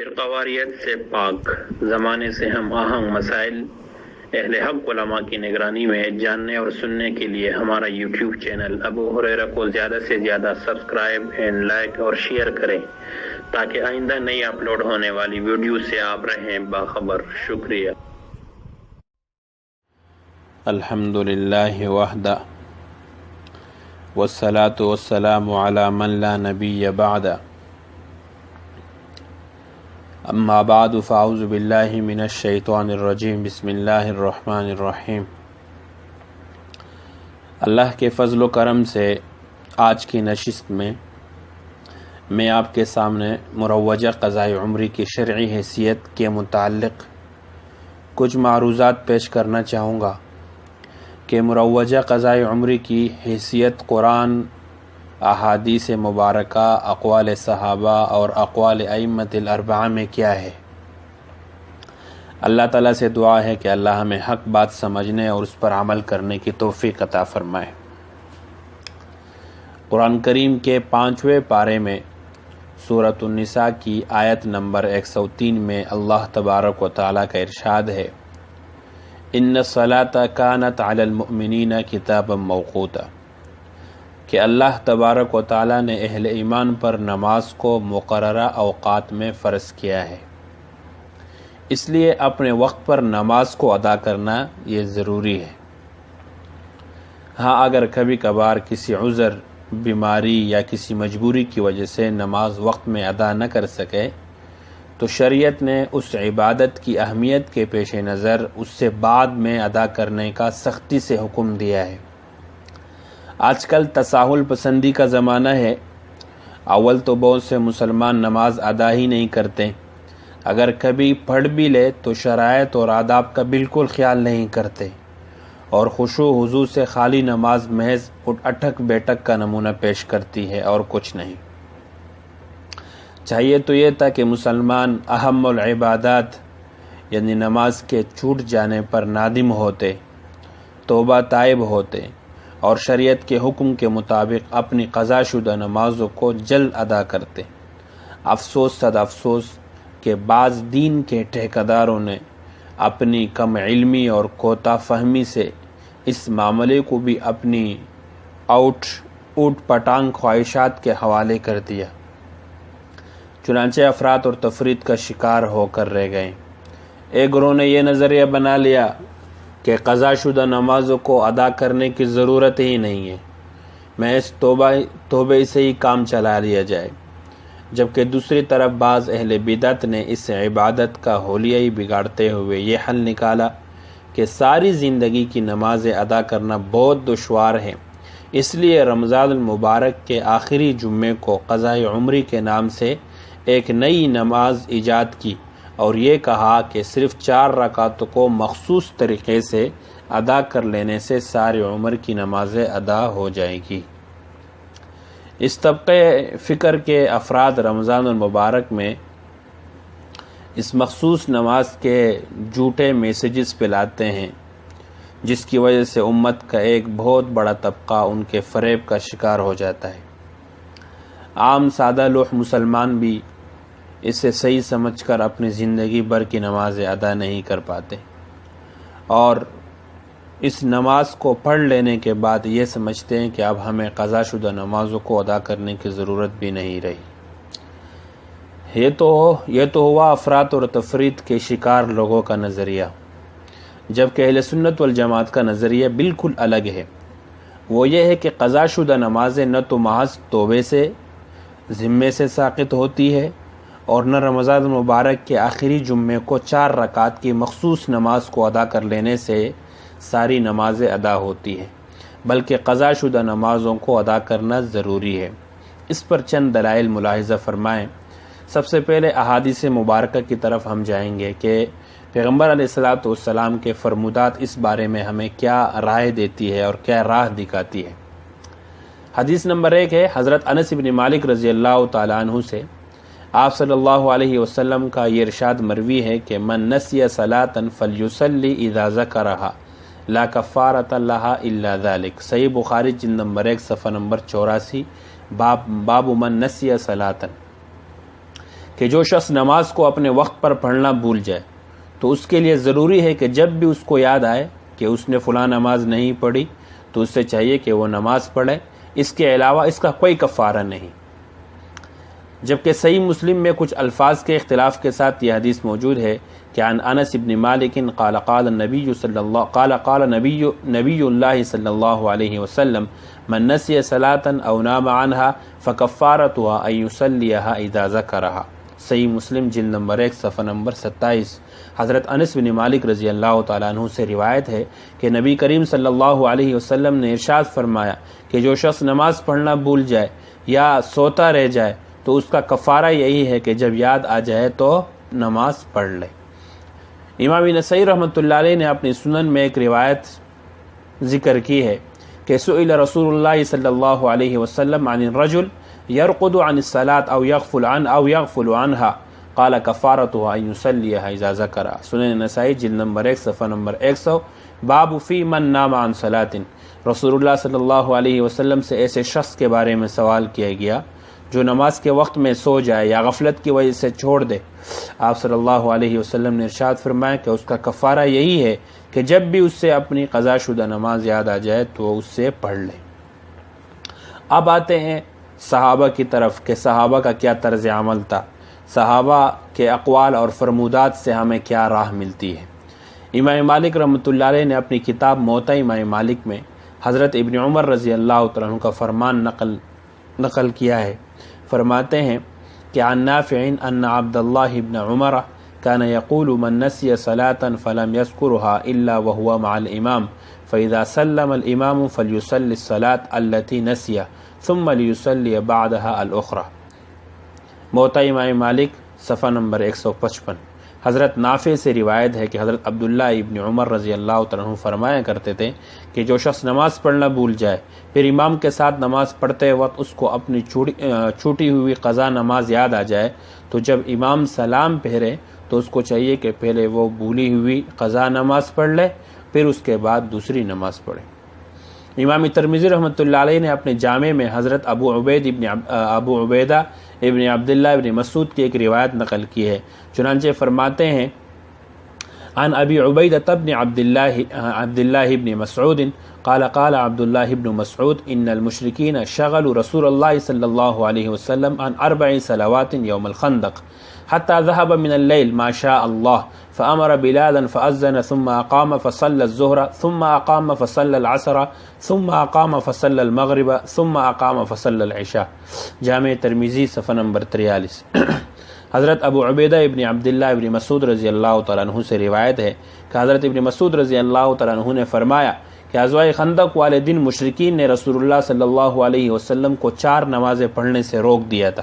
فرقہ واریت سے پاک زمانے سے ہم آہنگ مسائل اہل حق علماء کی نگرانی میں جاننے اور سننے کے لیے ہمارا یوٹیوب چینل ابو ہریرہ کو زیادہ سے زیادہ سبسکرائب اینڈ لائک اور شیئر کریں تاکہ آئندہ نئی اپلوڈ ہونے والی ویڈیو سے آپ رہیں باخبر۔ شکریہ۔ الحمد للہ وحدہ والصلاة والسلام علی من لا نبی بعد، اما بعد فاعوذ باللہ من الشیطان الرجیم، بسم اللہ الرحمن الرحیم۔ اللہ کے فضل و کرم سے آج کی نشست میں آپ کے سامنے مروجہ قضائے عمری کی شرعی حیثیت کے متعلق کچھ معروضات پیش کرنا چاہوں گا کہ مروجہ قضائے عمری کی حیثیت قرآن، احادیث مبارکہ، اقوال صحابہ اور اقوال ائمۃ الاربعہ میں کیا ہے۔ اللہ تعالیٰ سے دعا ہے کہ اللہ ہمیں حق بات سمجھنے اور اس پر عمل کرنے کی توفیق عطا فرمائے۔ قرآن کریم کے 5ویں پارے میں سورۃ النساء کی آیت نمبر 103 میں اللہ تبارک و تعالیٰ کا ارشاد ہے، ان الصلاۃ کانت علی المؤمنین کتابا موقوتا، کہ اللہ تبارک و تعالیٰ نے اہل ایمان پر نماز کو مقررہ اوقات میں فرض کیا ہے، اس لیے اپنے وقت پر نماز کو ادا کرنا یہ ضروری ہے۔ ہاں، اگر کبھی کبھار کسی عذر، بیماری یا کسی مجبوری کی وجہ سے نماز وقت میں ادا نہ کر سکے تو شریعت نے اس عبادت کی اہمیت کے پیش نظر اس سے بعد میں ادا کرنے کا سختی سے حکم دیا ہے۔ آج کل تساہل پسندی کا زمانہ ہے۔ اول تو بہت سے مسلمان نماز ادا ہی نہیں کرتے، اگر کبھی پڑھ بھی لے تو شرائط اور آداب کا بالکل خیال نہیں کرتے، اور خشوع حضور سے خالی نماز محض اٹھک بیٹھک کا نمونہ پیش کرتی ہے اور کچھ نہیں۔ چاہیے تو یہ تھا کہ مسلمان اہم العبادات یعنی نماز کے چھوٹ جانے پر نادم ہوتے، توبہ تائب ہوتے اور شریعت کے حکم کے مطابق اپنی قضا شدہ نمازوں کو جلد ادا کرتے۔ افسوس صد افسوس کہ بعض دین کے ٹھیکیداروں نے اپنی کم علمی اور کوتا فہمی سے اس معاملے کو بھی اپنی اوٹ پٹانگ خواہشات کے حوالے کر دیا، چنانچہ افراط اور تفریط کا شکار ہو کر رہ گئے۔ ایک گروہ نے یہ نظریہ بنا لیا کہ قضا شدہ نمازوں کو ادا کرنے کی ضرورت ہی نہیں ہے، محض توبہ سے ہی کام چلا لیا جائے، جبکہ دوسری طرف بعض اہل بدعت نے اس عبادت کا حلیہ ہی بگاڑتے ہوئے یہ حل نکالا کہ ساری زندگی کی نمازیں ادا کرنا بہت دشوار ہے، اس لیے رمضان المبارک کے آخری جمعے کو قضائے عمری کے نام سے ایک نئی نماز ایجاد کی اور یہ کہا کہ صرف 4 رکعتوں کو مخصوص طریقے سے ادا کر لینے سے ساری عمر کی نمازیں ادا ہو جائے گی۔ اس طبقے فکر کے افراد رمضان المبارک میں اس مخصوص نماز کے جھوٹے میسیجز پھیلاتے ہیں، جس کی وجہ سے امت کا ایک بہت بڑا طبقہ ان کے فریب کا شکار ہو جاتا ہے۔ عام سادہ لوح مسلمان بھی اسے صحیح سمجھ کر اپنی زندگی بھر کی نمازیں ادا نہیں کر پاتے، اور اس نماز کو پڑھ لینے کے بعد یہ سمجھتے ہیں کہ اب ہمیں قضا شدہ نمازوں کو ادا کرنے کی ضرورت بھی نہیں رہی۔ یہ تو ہوا افراط اور تفریط کے شکار لوگوں کا نظریہ، جبکہ اہل سنت والجماعت کا نظریہ بالکل الگ ہے۔ وہ یہ ہے کہ قضا شدہ نمازیں نہ تو محض توبے سے ذمے سے ساقط ہوتی ہے اور نہ رمضان المبارک کے آخری جمعے کو 4 رکعت کی مخصوص نماز کو ادا کر لینے سے ساری نمازیں ادا ہوتی ہیں، بلکہ قضا شدہ نمازوں کو ادا کرنا ضروری ہے۔ اس پر چند دلائل ملاحظہ فرمائیں۔ سب سے پہلے احادیث مبارکہ کی طرف ہم جائیں گے کہ پیغمبر علیہ الصلوۃ والسلام کے فرمودات اس بارے میں ہمیں کیا رائے دیتی ہے اور کیا راہ دکھاتی ہے۔ حدیث نمبر 1 ہے حضرت انس بن مالک رضی اللہ تعالیٰ عنہ سے آپ صلی اللہ علیہ وسلم کا یہ ارشاد مروی ہے کہ من نسی صلاۃ فلیصلی اذا ذکرہا لا کفارۃ لہا الا ذلک، صحیح بخاری جلد نمبر 1 صفحہ نمبر 84، باب من نسی صلاۃ، کہ جو شخص نماز کو اپنے وقت پر پڑھنا بھول جائے تو اس کے لیے ضروری ہے کہ جب بھی اس کو یاد آئے کہ اس نے فلاں نماز نہیں پڑھی تو اس سے چاہیے کہ وہ نماز پڑھے، اس کے علاوہ اس کا کوئی کفارہ نہیں۔ جبکہ صحیح مسلم میں کچھ الفاظ کے اختلاف کے ساتھ یہ حدیث موجود ہے کہ عن انس بن مالک قال قال نبی اللہ صلی اللہ علیہ وسلم من نسی صلاة او نام عنها فکفارتها ان یصلیها اذا ذکرها۔ صحیح مسلم جلد نمبر 1 صفحہ نمبر 27۔ حضرت انس بن مالک رضی اللہ تعالیٰ عنہ سے روایت ہے کہ نبی کریم صلی اللہ علیہ وسلم نے ارشاد فرمایا کہ جو شخص نماز پڑھنا بھول جائے یا سوتا رہ جائے تو اس کا کفارہ یہی ہے کہ جب یاد آ جائے تو نماز پڑھ لے۔ امام نسائی رحمۃ اللہ علیہ نے اپنی سنن میں ایک روایت ذکر کی ہے کہ سئل رسول اللہ صلی اللہ علیہ وسلم عن الرجل يرقد عن الصلاة او يغفل عنها قال کفارتها ان یصلیها اذا ذکرها۔ سنن نسائی جلد نمبر 1 صفحہ نمبر 100۔ باب فی من نام عن صلاة۔ رسول اللہ صلی اللہ علیہ وسلم سے ایسے شخص کے بارے میں سوال کیا گیا جو نماز کے وقت میں سو جائے یا غفلت کی وجہ سے چھوڑ دے۔ آپ صلی اللہ علیہ وسلم نے ارشاد فرمایا کہ اس کا کفارہ یہی ہے کہ جب بھی اس سے اپنی قضا شدہ نماز یاد آ جائے تو اس سے پڑھ لے۔ اب آتے ہیں صحابہ کی طرف کہ صحابہ کا کیا طرز عمل تھا، صحابہ کے اقوال اور فرمودات سے ہمیں کیا راہ ملتی ہے۔ امام مالک رحمۃ اللہ علیہ نے اپنی کتاب موطا امام مالک میں حضرت ابن عمر رضی اللہ تعالیٰ عنہ کا فرمان نقل کیا ہے۔ فرماتے ہیں کہ عن نافع ان عبد اللہ ابن عمر كان يقول من نسي صلاة فلم يذكرها الا وهو مع الامام فاذا سلم الامام فليصلي الصلاة التي نسي ثم ليصلي بعدها الاخرى۔ موطا امام مالک صفحہ نمبر 155۔ حضرت نافع سے روایت ہے کہ حضرت عبداللہ ابن عمر رضی اللہ تعالیٰ عنہ فرمایا کرتے تھے کہ جو شخص نماز پڑھنا بھول جائے پھر امام کے ساتھ نماز پڑھتے وقت اس کو اپنی چھوٹی ہوئی قضا نماز یاد آ جائے تو جب امام سلام پھیرے تو اس کو چاہیے کہ پہلے وہ بھولی ہوئی قضا نماز پڑھ لے، پھر اس کے بعد دوسری نماز پڑھے۔ امام ترمذی رحمۃ اللہ علیہ نے اپنے جامع میں حضرت ابو عبیدہ ابن عبداللہ ابن مسعود کی ایک روایت نقل کی ہے، چنانچہ فرماتے ہیں عن ابی عبیدہ بن عبداللہ ابن مسعود قال قال عبداللہ ابن مسعود ان المشرکین شغلوا رسول اللہ صلی اللہ علیہ وسلم عن 4 صلوات یوم الخندق حتى ذهب من الليل ما شاء الله فأمر بلالا فأذن ثم أقام فصلى الظهر ثم أقام فصلى العصر ثم أقام فصلى المغرب ثم أقام فصلى العشاء۔ جامع ترمذی صفحہ نمبر 43۔ حضرت ابو عبیدہ ابن عبداللہ ابن مسعود رضی اللہ تعالیٰ عنہ سے روایت ہے کہ حضرت ابن مسعود رضی اللہ تعالیٰ عنہ نے فرمایا کہ غزوہ خندق والے دن مشرکین نے رسول اللہ صلی اللہ علیہ وسلم کو 4 نمازیں پڑھنے سے روک دیا تھا،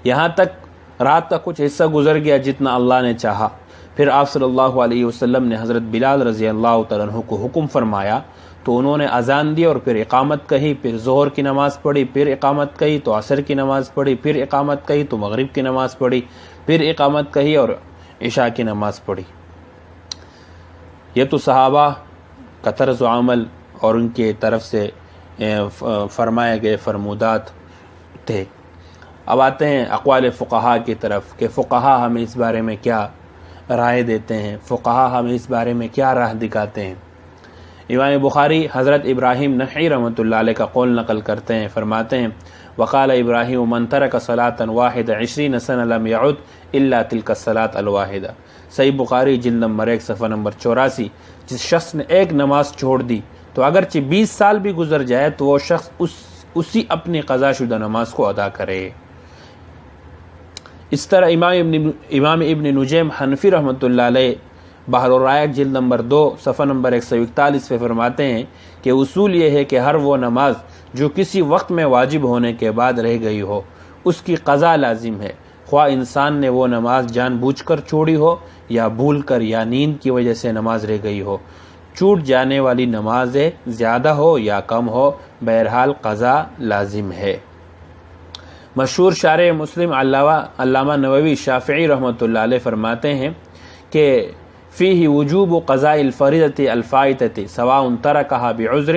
یہاں تک رات کا کچھ حصہ گزر گیا جتنا اللہ نے چاہا۔ پھر آپ صلی اللہ علیہ وسلم نے حضرت بلال رضی اللہ تعالیٰ عنہ کو حکم فرمایا تو انہوں نے اذان دی اور پھر اقامت کہی، پھر ظہر کی نماز پڑھی، پھر اقامت کہی تو عصر کی نماز پڑھی، پھر اقامت کہی تو مغرب کی نماز پڑھی، پھر اقامت کہی اور عشاء کی نماز پڑھی۔ یہ تو صحابہ کا طرز عمل اور ان کے طرف سے فرمائے گئے فرمودات تھے۔ اب آتے ہیں اقوال فقہا کی طرف کہ فقہا ہمیں اس بارے میں کیا رائے دیتے ہیں، فقہا ہمیں اس بارے میں کیا راہ دکھاتے ہیں۔ امام بخاری حضرت ابراہیم نخعی رحمۃ اللہ علیہ کا قول نقل کرتے ہیں، فرماتے ہیں وقال ابراہیم من ترک صلاة واحدہ 20 سنة لم يعد الا تلك الصلاة الواحدہ۔ صحیح بخاری جلد نمبر 1 صفحہ نمبر 84۔ جس شخص نے ایک نماز چھوڑ دی تو اگرچہ 20 سال بھی گزر جائے تو وہ شخص اسی اپنی قضا شدہ نماز کو ادا کرے۔ اس طرح امام ابن نجیم حنفی رحمۃ اللہ علیہ بحر الرائق جلد نمبر 2 صفحہ نمبر 141 پہ فرماتے ہیں کہ اصول یہ ہے کہ ہر وہ نماز جو کسی وقت میں واجب ہونے کے بعد رہ گئی ہو اس کی قضا لازم ہے، خواہ انسان نے وہ نماز جان بوجھ کر چھوڑی ہو یا بھول کر یا نیند کی وجہ سے نماز رہ گئی ہو۔ چھوٹ جانے والی نمازیں زیادہ ہو یا کم ہو، بہرحال قضا لازم ہے۔ مشہور شارح مسلم علامہ نووی شافعی رحمۃ اللہ علیہ فرماتے ہیں کہ فیہ وجوب قضاء الفریضۃ الفائتۃ سواء ترکها بعذر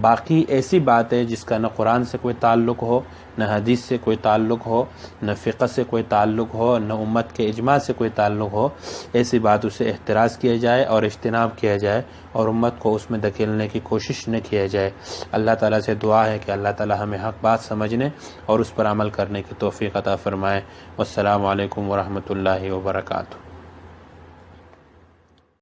باقی ایسی بات ہے جس کا نہ قرآن سے کوئی تعلق ہو، نہ حدیث سے کوئی تعلق ہو، نہ فقہ سے کوئی تعلق ہو، نہ امت کے اجماع سے کوئی تعلق ہو، ایسی بات اسے احتراز کیا جائے اور اجتناب کیا جائے اور امت کو اس میں دھکیلنے کی کوشش نہ کیا جائے۔ اللہ تعالیٰ سے دعا ہے کہ اللہ تعالیٰ ہمیں حق بات سمجھنے اور اس پر عمل کرنے کی توفیق عطا فرمائے۔ والسلام علیکم ورحمۃ اللہ وبرکاتہ۔